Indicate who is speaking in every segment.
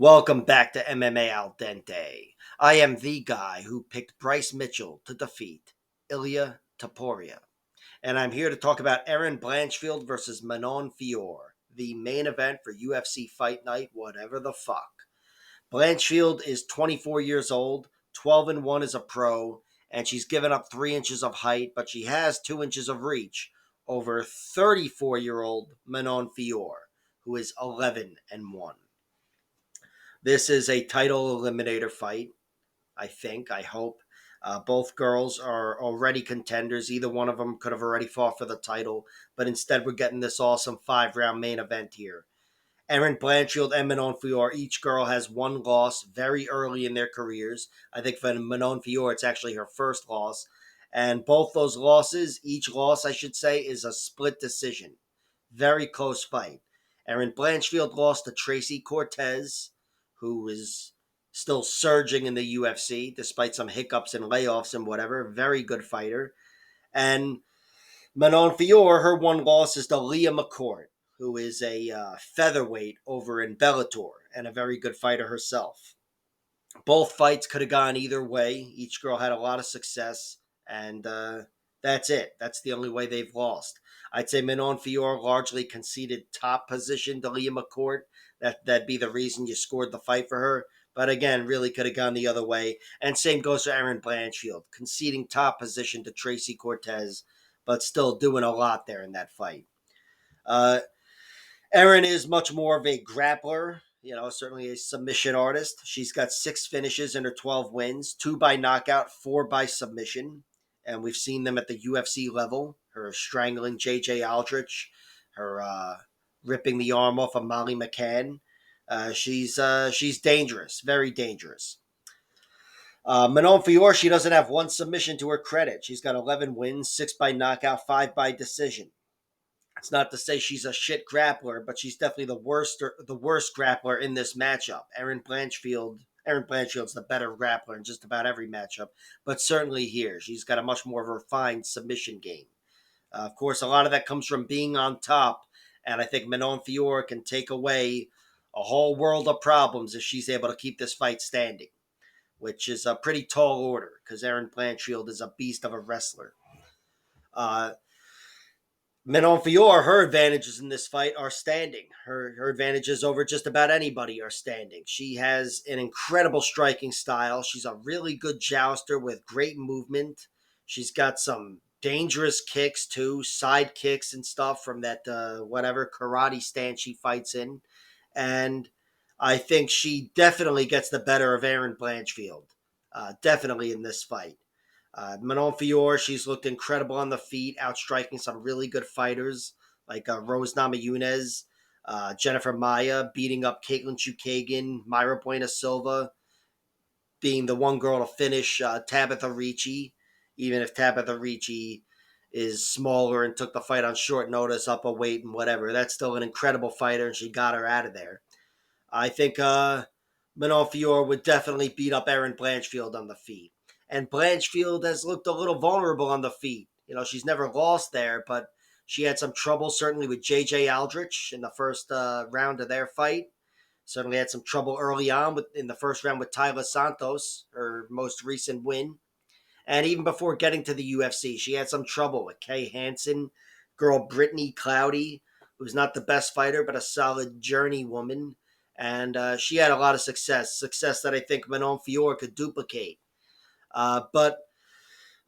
Speaker 1: Welcome back to MMA Al Dente. I am the guy who picked Bryce Mitchell to defeat Ilya Taporia. And I'm here to talk about Erin Blanchfield versus Manon Fiorot, the main event for UFC Fight Night, whatever the fuck. Blanchfield is 24 years old, 12-1 as a pro, and she's given up 3 inches of height, but she has 2 inches of reach over 34-year-old Manon Fiorot, who is 11-1. This is a title eliminator fight, I hope. Both girls are already contenders. Either one of them could have already fought for the title, but instead we're getting this awesome 5-round main event here. Erin Blanchfield and Manon Fiorot, each girl has one loss very early in their careers. I think for Manon Fiorot, it's actually her first loss. And both those losses, each loss, I should say, is a split decision. Very close fight. Erin Blanchfield lost to Tracy Cortez, who is still surging in the UFC despite some hiccups and layoffs and whatever. Very good fighter. And Manon Fiorot, her one loss is to Leah McCourt, who is a featherweight over in Bellator and a very good fighter herself. Both fights could have gone either way. Each girl had a lot of success, and that's it. That's the only way they've lost. I'd say Manon Fiorot largely conceded top position to Leah McCourt. That'd be the reason you scored the fight for her. But again, really could have gone the other way. And same goes for Erin Blanchfield, conceding top position to Tracy Cortez, but still doing a lot there in that fight. Uh, Erin is much more of a grappler, certainly a submission artist. She's got 6 finishes in her 12 wins, 2 by knockout, 4 by submission. And we've seen them at the UFC level. Her strangling J.J. Aldrich, her ripping the arm off of Molly McCann. She's dangerous, very dangerous. Manon Fiorot, she doesn't have one submission to her credit. She's got 11 wins, 6 by knockout, 5 by decision. It's not to say she's a shit grappler, but she's definitely the worst grappler in this matchup. Erin Blanchfield's the better grappler in just about every matchup, but certainly here she's got a much more refined submission game. Of course, a lot of that comes from being on top, and I think Manon Fiorot can take away a whole world of problems if she's able to keep this fight standing, which is a pretty tall order because Erin Blanchfield is a beast of a wrestler. Manon Fiorot, her advantages in this fight are standing. Her advantages over just about anybody are standing. She has an incredible striking style. She's a really good jouster with great movement. She's got some dangerous kicks too, side kicks and stuff from that whatever karate stance she fights in. And I think she definitely gets the better of Erin Blanchfield. Definitely in this fight. Manon Fiorot, she's looked incredible on the feet, outstriking some really good fighters like Rose Namajunas, Jennifer Maia, beating up Caitlin Chukagian, Myra Buena Silva, being the one girl to finish Tabitha Ricci, even if Tabitha Ricci is smaller and took the fight on short notice, up a weight and whatever. That's still an incredible fighter, and she got her out of there. I think Manon Fiorot would definitely beat up Erin Blanchfield on the feet. And Blanchfield has looked a little vulnerable on the feet. She's never lost there, but she had some trouble certainly with J.J. Aldrich in the first round of their fight. Certainly had some trouble early on in the first round with Tyler Santos, her most recent win. And even before getting to the UFC, she had some trouble with Kay Hansen, girl Brittany Cloudy, who's not the best fighter, but a solid journey woman. And she had a lot of success that I think Manon Fiorot could duplicate. But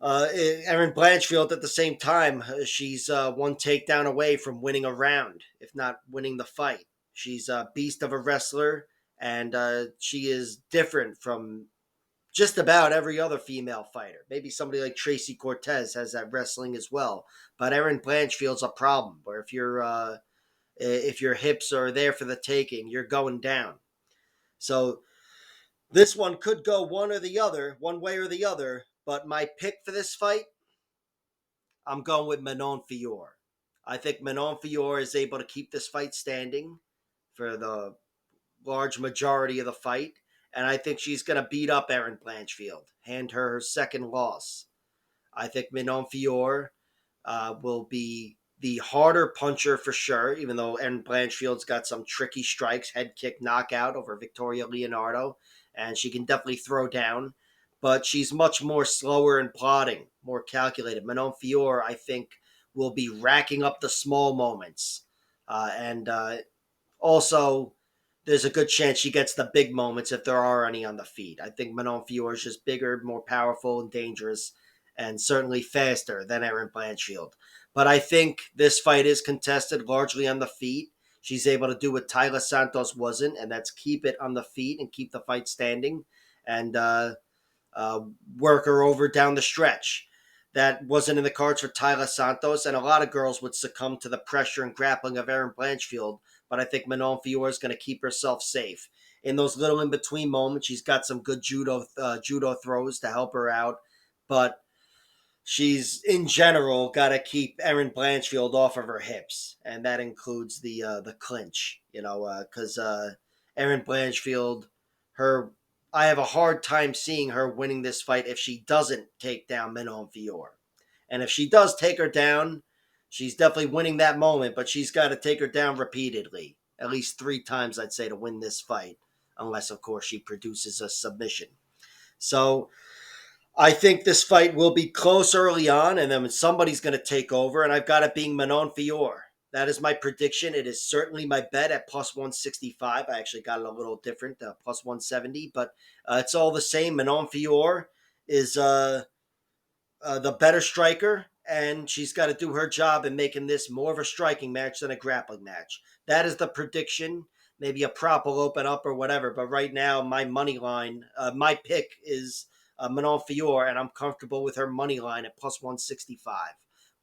Speaker 1: Erin Blanchfield, at the same time, she's one takedown away from winning a round, if not winning the fight. She's a beast of a wrestler, and she is different from just about every other female fighter. Maybe somebody like Tracy Cortez has that wrestling as well. But Erin Blanchfield's a problem, where if your hips are there for the taking, you're going down. So this one could go one way or the other. But my pick for this fight, I'm going with Manon Fiorot. I think Manon Fiorot is able to keep this fight standing for the large majority of the fight. And I think she's going to beat up Erin Blanchfield, hand her second loss. I think Manon Fiorot will be the harder puncher for sure, even though Erin Blanchfield's got some tricky strikes, head kick knockout over Victoria Leonardo, and she can definitely throw down. But she's much more slower and plodding, more calculated. Manon Fior, I think, will be racking up the small moments. And Also, there's a good chance she gets the big moments if there are any on the feet. I think Manon Fior is just bigger, more powerful, and dangerous, and certainly faster than Erin Blanchfield. But I think this fight is contested largely on the feet. She's able to do what Tyler Santos wasn't, and that's keep it on the feet and keep the fight standing and uh, work her over down the stretch. That wasn't in the cards for Tyler Santos, and a lot of girls would succumb to the pressure and grappling of Erin Blanchfield. But I think Manon Fior is going to keep herself safe in those little in between moments. She's got some good judo throws to help her out, but she's in general got to keep Erin Blanchfield off of her hips, and that includes the clinch. Because Erin Blanchfield, her I have a hard time seeing her winning this fight if she doesn't take down Manon Fior, and if she does take her down, she's definitely winning that moment. But she's got to take her down repeatedly, at least 3 times, I'd say, to win this fight, unless of course she produces a submission. So I think this fight will be close early on, and then somebody's going to take over, and I've got it being Manon Fior. That is my prediction. It is certainly my bet at plus 165. I actually got it a little different, plus 170, but it's all the same. Manon Fior is the better striker, and she's got to do her job in making this more of a striking match than a grappling match. That is the prediction. Maybe a prop will open up or whatever, but right now my money line, my pick is Manon Fior, and I'm comfortable with her money line at plus 165.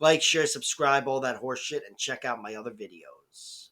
Speaker 1: Like, share, subscribe, all that horse shit, and check out my other videos.